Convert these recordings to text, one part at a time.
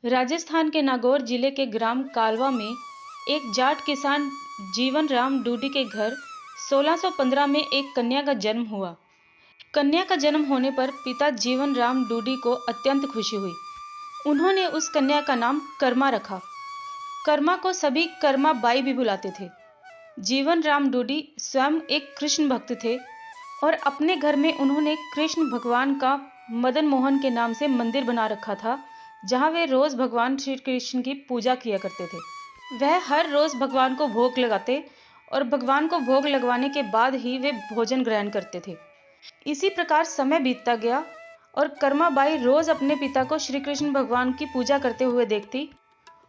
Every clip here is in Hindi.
राजस्थान के नागौर जिले के ग्राम कालवा में एक जाट किसान जीवन राम डूडी के घर 1615 में एक कन्या का जन्म हुआ। कन्या का जन्म होने पर पिता जीवन राम डूडी को अत्यंत खुशी हुई। उन्होंने उस कन्या का नाम कर्मा रखा। कर्मा को सभी कर्मा बाई भी बुलाते थे। जीवन राम डूडी स्वयं एक कृष्ण भक्त थे और अपने घर में उन्होंने कृष्ण भगवान का मदन मोहन के नाम से मंदिर बना रखा था, जहाँ वे रोज भगवान श्री कृष्ण की पूजा किया करते थे। वह हर रोज भगवान को भोग लगाते और भगवान को भोग लगवाने के बाद ही वे भोजन ग्रहण करते थे। इसी प्रकार समय बीतता गया और कर्माबाई रोज अपने पिता को श्री कृष्ण भगवान की पूजा करते हुए देखती,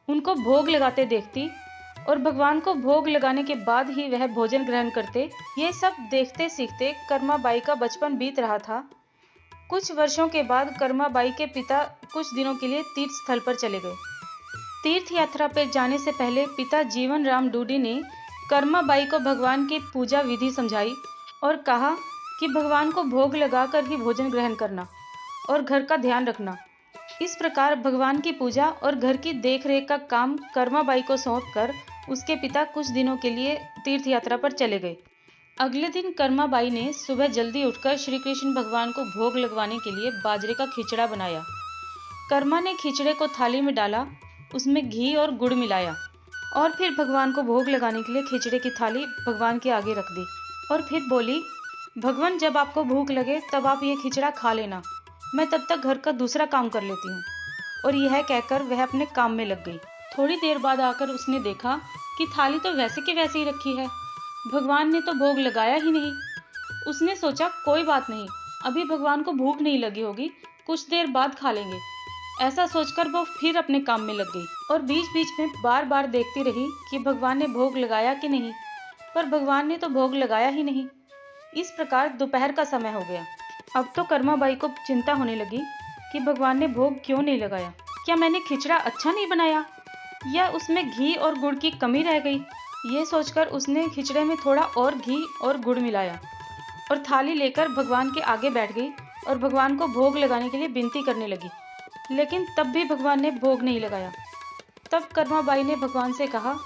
उनको भोग लगाते देखती और भगवान को भोग लगाने के बाद ही वह भोजन ग्रहण करते। ये सब देखते सीखते कर्माबाई का बचपन बीत रहा था। कुछ वर्षों के बाद कर्माबाई के पिता कुछ दिनों के लिए तीर्थ स्थल पर चले गए। तीर्थ यात्रा पर जाने से पहले पिता जीवन राम डूडी ने कर्माबाई को भगवान की पूजा विधि समझाई और कहा कि भगवान को भोग लगाकर ही भोजन ग्रहण करना और घर का ध्यान रखना। इस प्रकार भगवान की पूजा और घर की देखरेख का काम कर्माबाई को सौंपकर उसके पिता कुछ दिनों के लिए तीर्थ यात्रा पर चले गए। अगले दिन कर्माबाई ने सुबह जल्दी उठकर श्री कृष्ण भगवान को भोग लगवाने के लिए बाजरे का खिचड़ा बनाया। कर्मा ने खिचड़े को थाली में डाला, उसमें घी और गुड़ मिलाया और फिर भगवान को भोग लगाने के लिए खिचड़े की थाली भगवान के आगे रख दी और फिर बोली, भगवान जब आपको भूख लगे तब आप ये खिचड़ा खा लेना, मैं तब तक घर का दूसरा काम कर लेती हूँ। और यह कहकर वह अपने काम में लग गई। थोड़ी देर बाद आकर उसने देखा कि थाली तो वैसे की वैसे ही रखी है, भगवान ने तो भोग लगाया ही नहीं। उसने सोचा कोई बात नहीं, अभी भगवान को भूख नहीं लगी होगी, कुछ देर बाद खा लेंगे। ऐसा सोचकर वो फिर अपने काम में लग गई और बीच बीच में बार बार देखती रही कि भगवान ने भोग लगाया कि नहीं, पर भगवान ने तो भोग लगाया ही नहीं। इस प्रकार दोपहर का समय हो गया। अब तो कर्माबाई को चिंता होने लगी कि भगवान ने भोग क्यों नहीं लगाया। क्या मैंने खिचड़ा अच्छा नहीं बनाया या उसमें घी और गुड़ की कमी रह गई? ये सोचकर उसने खिचड़े में थोड़ा और घी और गुड़ मिलाया और थाली लेकर भगवान के आगे बैठ गई और भगवान को भोग लगाने के लिए विनती करने लगी। लेकिन तब भी भगवान ने भोग नहीं लगाया। तब कर्माबाई ने भगवान से कहा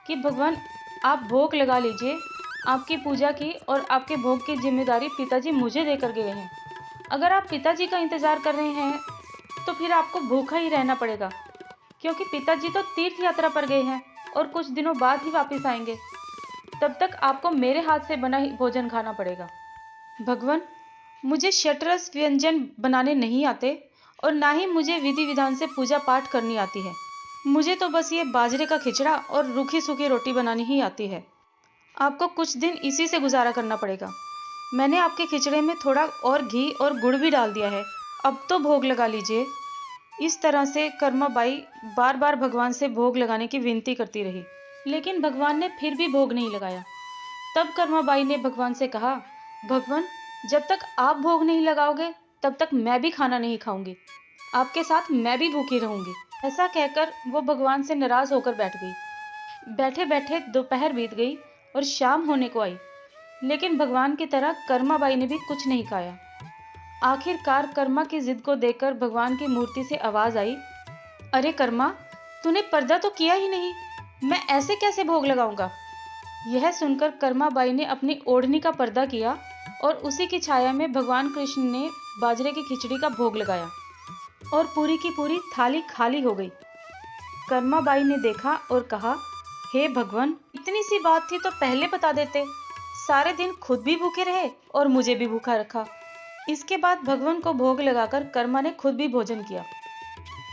कि भगवान आप भोग लगा लीजिए, आपकी पूजा की और आपके भोग की जिम्मेदारी पिताजी मुझे देकर गए हैं। अगर आप पिताजी का इंतजार कर रहे हैं तो फिर आपको भूखा ही रहना पड़ेगा, क्योंकि पिताजी तो तीर्थ यात्रा पर गए हैं और कुछ दिनों बाद ही वापस आएंगे। तब तक आपको मेरे हाथ से बना ही भोजन खाना पड़ेगा। भगवान मुझे षटरस व्यंजन बनाने नहीं आते और ना ही मुझे विधि विधान से पूजा पाठ करनी आती है। मुझे तो बस ये बाजरे का खिचड़ा और रूखी सूखी रोटी बनानी ही आती है। आपको कुछ दिन इसी से गुजारा करना पड़ेगा। मैंने आपके खिचड़े में थोड़ा और घी और गुड़ भी डाल दिया है, अब तो भोग लगा लीजिए। इस तरह से कर्माबाई बार बार भगवान से भोग लगाने की विनती करती रही, लेकिन भगवान ने फिर भी भोग नहीं लगाया। तब कर्माबाई ने भगवान से कहा, भगवान जब तक आप भोग नहीं लगाओगे तब तक मैं भी खाना नहीं खाऊंगी, आपके साथ मैं भी भूखी रहूंगी। ऐसा कहकर वो भगवान से नाराज होकर बैठ गई। बैठे बैठे दोपहर बीत गई और शाम होने को आई, लेकिन भगवान की तरह कर्माबाई ने भी कुछ नहीं खाया। आखिरकार कर्मा की जिद को देखकर भगवान की मूर्ति से आवाज आई, अरे कर्मा, तूने पर्दा तो किया ही नहीं, मैं ऐसे कैसे भोग लगाऊंगा? यह सुनकर कर्माबाई ने अपनी ओढ़नी का पर्दा किया और उसी की छाया में भगवान कृष्ण ने बाजरे की खिचड़ी का भोग लगाया और पूरी की पूरी थाली खाली हो गई। कर्माबाई ने देखा और कहा, हे भगवान, इतनी सी बात थी तो पहले बता देते, सारे दिन खुद भी भूखे रहे और मुझे भी भूखा रखा। इसके बाद भगवान को भोग लगाकर कर्मा ने खुद भी भोजन किया।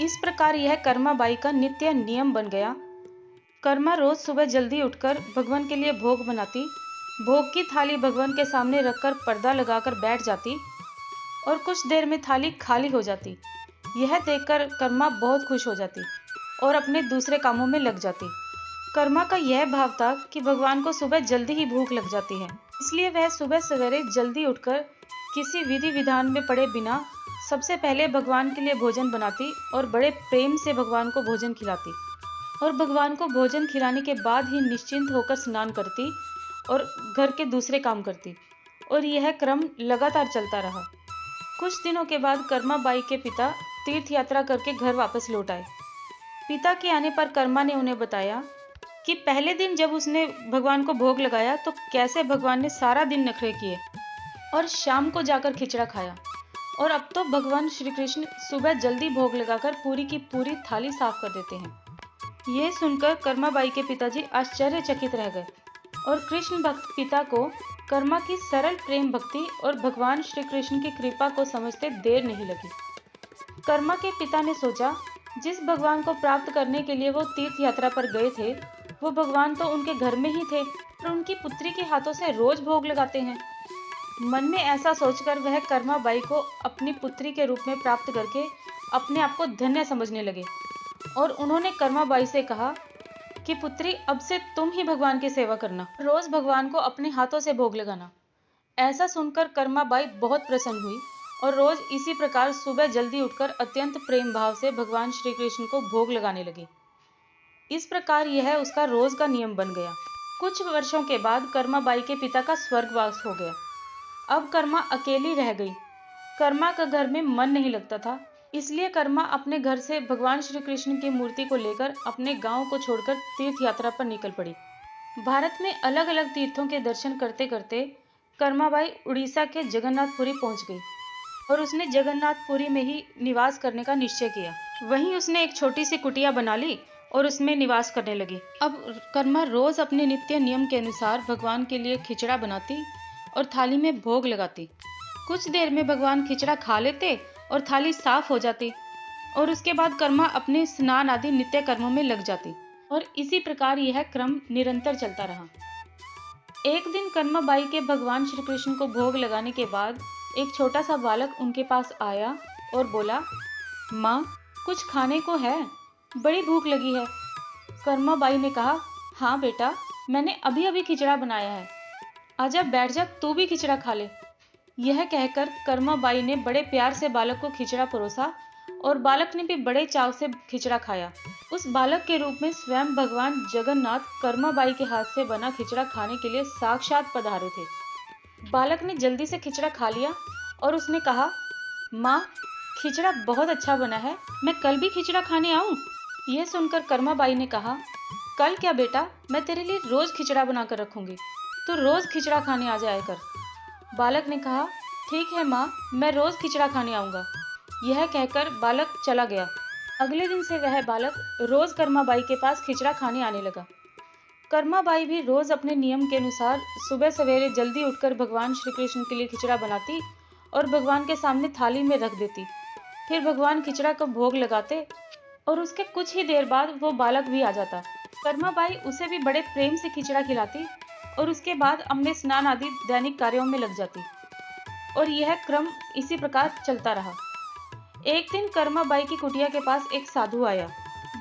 इस प्रकार यह कर्माबाई का नित्य नियम बन गया। कर्मा रोज सुबह जल्दी उठकर भगवान के लिए भोग बनाती, भोग की थाली भगवान के सामने रखकर पर्दा लगाकर बैठ जाती और कुछ देर में थाली खाली हो जाती। यह देखकर कर्मा बहुत खुश हो जाती और अपने दूसरे कामों में लग जाती। कर्मा का यह भाव था कि भगवान को सुबह जल्दी ही भूख लग जाती है, इसलिए वह सुबह सवेरे जल्दी उठकर किसी विधि विधान में पड़े बिना सबसे पहले भगवान के लिए भोजन बनाती और बड़े प्रेम से भगवान को भोजन खिलाती और भगवान को भोजन खिलाने के बाद ही निश्चिंत होकर स्नान करती और घर के दूसरे काम करती और यह क्रम लगातार चलता रहा। कुछ दिनों के बाद कर्माबाई के पिता तीर्थ यात्रा करके घर वापस लौट आए। पिता के आने पर कर्मा ने उन्हें बताया कि पहले दिन जब उसने भगवान को भोग लगाया तो कैसे भगवान ने सारा दिन नखरे किए और शाम को जाकर खिचड़ा खाया, और अब तो भगवान श्री कृष्ण सुबह जल्दी भोग लगाकर पूरी की पूरी थाली साफ कर देते हैं। यह सुनकर कर्माबाई के पिताजी आश्चर्यचकित रह गए और कृष्ण भक्त पिता को कर्मा की सरल प्रेम भक्ति और भगवान श्री कृष्ण की कृपा को समझते देर नहीं लगी। कर्मा के पिता ने सोचा, जिस भगवान को प्राप्त करने के लिए वो तीर्थ यात्रा पर गए थे, वो भगवान तो उनके घर में ही थे और उनकी पुत्री के हाथों से रोज भोग लगाते हैं। मन में ऐसा सोचकर वह कर्माबाई को अपनी पुत्री के रूप में प्राप्त करके अपने आप को धन्य समझने लगे और उन्होंने कर्माबाई से कहा कि पुत्री, अब से तुम ही भगवान की सेवा करना, रोज भगवान को अपने हाथों से भोग लगाना। ऐसा सुनकर कर्माबाई बहुत प्रसन्न हुई और रोज इसी प्रकार सुबह जल्दी उठकर अत्यंत प्रेम भाव से भगवान श्री कृष्ण को भोग लगाने लगी। इस प्रकार यह उसका रोज का नियम बन गया। कुछ वर्षों के बाद कर्माबाई के पिता का स्वर्गवास हो गया। अब कर्मा अकेली रह गई। कर्मा का घर में मन नहीं लगता था, इसलिए कर्मा अपने घर से भगवान श्री कृष्ण की मूर्ति को लेकर अपने गांव को छोड़कर तीर्थ यात्रा पर निकल पड़ी। भारत में अलग अलग तीर्थों के दर्शन करते करते कर्माबाई उड़ीसा के जगन्नाथपुरी पहुंच गई और उसने जगन्नाथपुरी में ही निवास करने का निश्चय किया। वहीं उसने एक छोटी सी कुटिया बना ली और उसमें निवास करने लगी। अब कर्मा रोज अपने नित्य नियम के अनुसार भगवान के लिए खिचड़ा बनाती और थाली में भोग लगाती। कुछ देर में भगवान खिचड़ा खा लेते और थाली साफ हो जाती और उसके बाद कर्मा अपने स्नान आदि नित्य कर्मों में लग जाती और इसी प्रकार यह क्रम निरंतर चलता रहा। एक दिन कर्माबाई के भगवान श्री कृष्ण को भोग लगाने के बाद एक छोटा सा बालक उनके पास आया और बोला, माँ, कुछ खाने को है, बड़ी भूख लगी है। कर्माबाई ने कहा, हाँ बेटा, मैंने अभी अभी खिचड़ा बनाया है, आजा बैठ जा, तू भी खिचड़ा खा ले। यह कहकर कर्माबाई ने बड़े प्यार से बालक को खिचड़ा परोसा और बालक ने भी बड़े चाव से खिचड़ा खाया। उस बालक के रूप में स्वयं भगवान जगन्नाथ कर्माबाई के हाथ से बना खिचड़ा खाने के लिए साक्षात पधारे थे। बालक ने जल्दी से खिचड़ा खा लिया और उसने कहा, माँ, खिचड़ा बहुत अच्छा बना है, मैं कल भी खिचड़ा खाने आऊं? यह सुनकर कर्माबाई ने कहा, कल क्या बेटा, मैं तेरे लिए रोज खिचड़ा बनाकर रखूंगी, तो रोज खिचड़ा खाने आ जाया कर। बालक ने कहा, ठीक है माँ, मैं रोज खिचड़ा खाने आऊंगा। यह कहकर बालक चला गया। अगले दिन से वह बालक रोज कर्माबाई के पास खिचड़ा खाने आने लगा। कर्माबाई भी रोज अपने नियम के अनुसार सुबह सवेरे जल्दी उठकर भगवान श्री कृष्ण के लिए खिचड़ा बनाती और भगवान के सामने थाली में रख देती। फिर भगवान खिचड़ा को भोग लगाते और उसके कुछ ही देर बाद वो बालक भी आ जाता। कर्माबाई उसे भी बड़े प्रेम से खिचड़ा खिलाती और उसके बाद अपने स्नान आदि दैनिक कार्यों में लग जाती और यह क्रम इसी प्रकार चलता रहा। एक दिन कर्माबाई की कुटिया के पास एक साधु आया।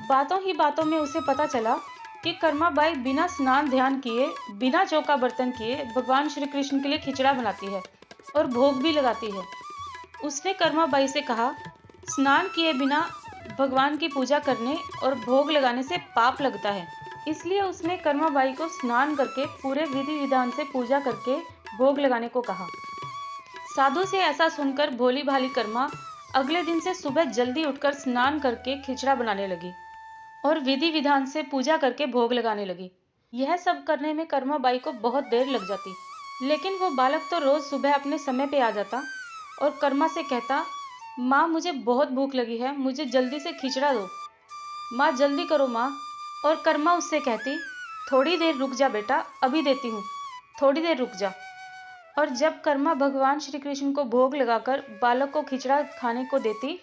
बातों ही बातों में उसे पता चला कि कर्माबाई बिना स्नान ध्यान किए, बिना चौका बर्तन किए भगवान श्री कृष्ण के लिए खिचड़ा बनाती है और भोग भी लगाती है। उसने कर्माबाई से कहा, स्नान किए बिना भगवान की पूजा करने और भोग लगाने से पाप लगता है, इसलिए उसने कर्माबाई को स्नान करके पूरे विधि विधान से पूजा करके भोग लगाने को कहा। साधु से ऐसा सुनकर भोली भाली कर्मा अगले दिन से सुबह जल्दी उठकर स्नान करके खिचड़ा बनाने लगी और विधि विधान से पूजा करके भोग लगाने लगी। यह सब करने में कर्माबाई को बहुत देर लग जाती, लेकिन वो बालक तो रोज सुबह अपने समय पे आ जाता और कर्मा से कहता, माँ, मुझे बहुत भूख लगी है, मुझे जल्दी से खिचड़ा दो, माँ जल्दी करो माँ। और कर्मा उससे कहती, थोड़ी देर रुक जा बेटा, अभी देती हूँ, थोड़ी देर रुक जा। और जब कर्मा भगवान श्री कृष्ण को भोग लगाकर बालक को खिचड़ा खाने को देती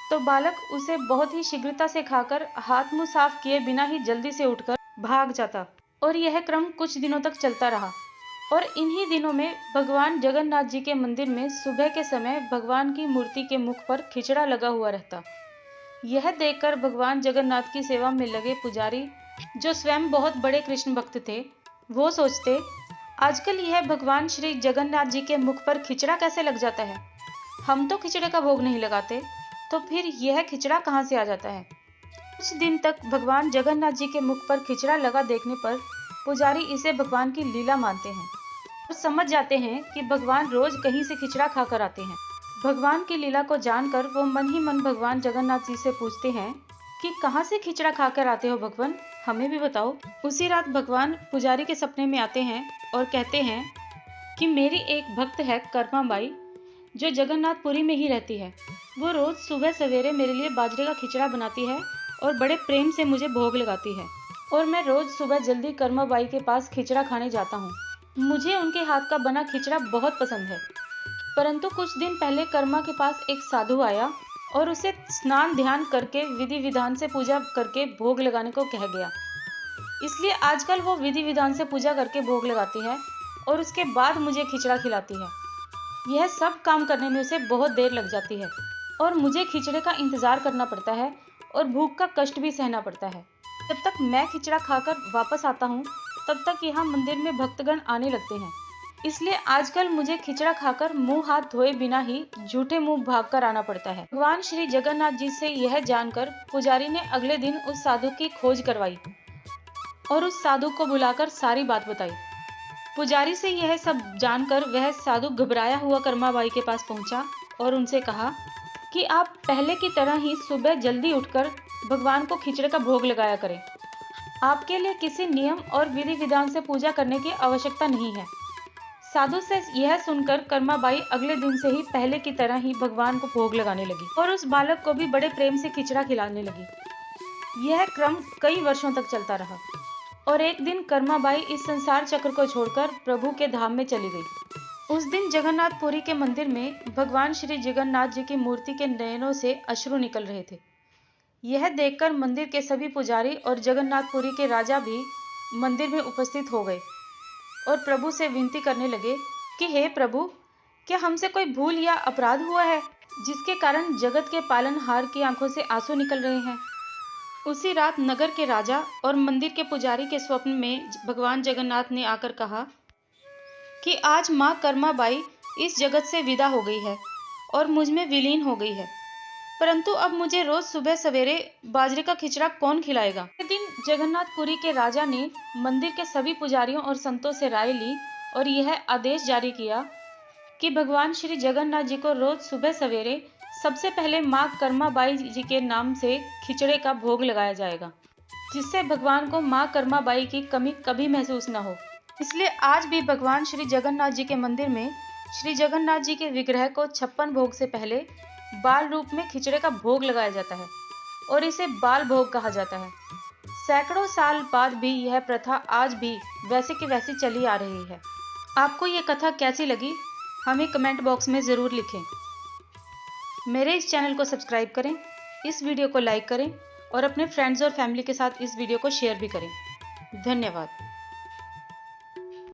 तो बालक उसे बहुत ही शीघ्रता से खाकर हाथ मुंह साफ किए बिना ही जल्दी से उठकर भाग जाता और यह क्रम कुछ दिनों तक चलता रहा। और इन्हीं दिनों में भगवान जगन्नाथ जी के मंदिर में सुबह के समय भगवान की मूर्ति के मुख पर खिचड़ा लगा हुआ रहता। यह देखकर भगवान जगन्नाथ की सेवा में लगे पुजारी, जो स्वयं बहुत बड़े कृष्ण भक्त थे, वो सोचते, आजकल यह भगवान श्री जगन्नाथ जी के मुख पर खिचड़ा कैसे लग जाता है? हम तो खिचड़े का भोग नहीं लगाते, तो फिर यह खिचड़ा कहाँ से आ जाता है? कुछ दिन तक भगवान जगन्नाथ जी के मुख पर खिचड़ा लगा देखने पर पुजारी इसे भगवान की लीला मानते हैं और समझ जाते हैं कि भगवान रोज कहीं से खिचड़ा खाकर आते हैं। भगवान की लीला को जानकर वो मन ही मन भगवान जगन्नाथ जी से पूछते हैं कि कहाँ से खिचड़ा खाकर आते हो भगवान, हमें भी बताओ। उसी रात भगवान पुजारी के सपने में आते हैं और कहते हैं कि मेरी एक भक्त है कर्मा बाई, जो जगन्नाथपुरी में ही रहती है। वो रोज सुबह सवेरे मेरे लिए बाजरे का खिचड़ा बनाती है और बड़े प्रेम से मुझे भोग लगाती है, और मैं रोज सुबह जल्दी कर्मा बाई के पास खिचड़ा खाने जाता हूँ। मुझे उनके हाथ का बना खिचड़ा बहुत पसंद है। परंतु कुछ दिन पहले कर्मा के पास एक साधु आया और उसे स्नान ध्यान करके विधि विधान से पूजा करके भोग लगाने को कह गया। इसलिए आजकल वो विधि विधान से पूजा करके भोग लगाती है और उसके बाद मुझे खिचड़ा खिलाती है। यह सब काम करने में उसे बहुत देर लग जाती है और मुझे खिचड़े का इंतजार करना पड़ता है और भूख का कष्ट भी सहना पड़ता है। जब तक मैं खिचड़ा खाकर वापस आता हूँ तब तक यहाँ मंदिर में भक्तगण आने लगते हैं। इसलिए आजकल मुझे खिचड़ा खाकर मुंह हाथ धोए बिना ही झूठे मुंह भागकर आना पड़ता है। भगवान श्री जगन्नाथ जी से यह जानकर पुजारी ने अगले दिन उस साधु की खोज करवाई और उस साधु को बुलाकर सारी बात बताई। पुजारी से यह सब जानकर वह साधु घबराया हुआ कर्माबाई के पास पहुंचा और उनसे कहा कि आप पहले की तरह ही सुबह जल्दी उठकर भगवान को खिचड़े का भोग लगाया करें। आपके लिए किसी नियम और विधि विधान से पूजा करने की आवश्यकता नहीं है। साधु से यह सुनकर कर्माबाई अगले दिन से ही पहले की तरह ही भगवान को भोग लगाने लगी और उस बालक को भी बड़े प्रेम से खिचड़ा खिलाने लगी। यह क्रम कई वर्षों तक चलता रहा और एक दिन कर्माबाई इस संसार चक्र को छोड़कर प्रभु के धाम में चली गई। उस दिन जगन्नाथपुरी के मंदिर में भगवान श्री जगन्नाथ जी की मूर्ति के नयनों से अश्रु निकल रहे थे। यह देखकर मंदिर के सभी पुजारी और जगन्नाथपुरी के राजा भी मंदिर में उपस्थित हो गए और प्रभु से विनती करने लगे कि हे प्रभु, क्या हमसे कोई भूल या अपराध हुआ है जिसके कारण जगत के पालनहार की आंखों से आंसू निकल रहे हैं। उसी रात नगर के राजा और मंदिर के पुजारी के स्वप्न में भगवान जगन्नाथ ने आकर कहा कि आज माँ कर्माबाई इस जगत से विदा हो गई है और मुझ में विलीन हो गई है, परंतु अब मुझे रोज सुबह सवेरे बाजरे का खिचड़ा कौन खिलाएगा। एक दिन जगन्नाथपुरी के राजा ने मंदिर के सभी पुजारियों और संतों से राय ली और यह आदेश जारी किया कि भगवान श्री जगन्नाथ जी को रोज सुबह सवेरे सबसे पहले माँ कर्माबाई जी के नाम से खिचड़े का भोग लगाया जाएगा, जिससे भगवान को माँ कर्माबाई की कमी कभी महसूस न हो। इसलिए आज भी भगवान श्री जगन्नाथ जी के मंदिर में श्री जगन्नाथ जी के विग्रह को 56 भोग से पहले बाल रूप में खिचड़े का भोग लगाया जाता है और इसे बाल भोग कहा जाता है। सैकड़ों साल बाद भी यह प्रथा आज भी वैसे की वैसी चली आ रही है। आपको ये कथा कैसी लगी हमें कमेंट बॉक्स में ज़रूर लिखें। मेरे इस चैनल को सब्सक्राइब करें, इस वीडियो को लाइक करें और अपने फ्रेंड्स और फैमिली के साथ इस वीडियो को शेयर भी करें। धन्यवाद।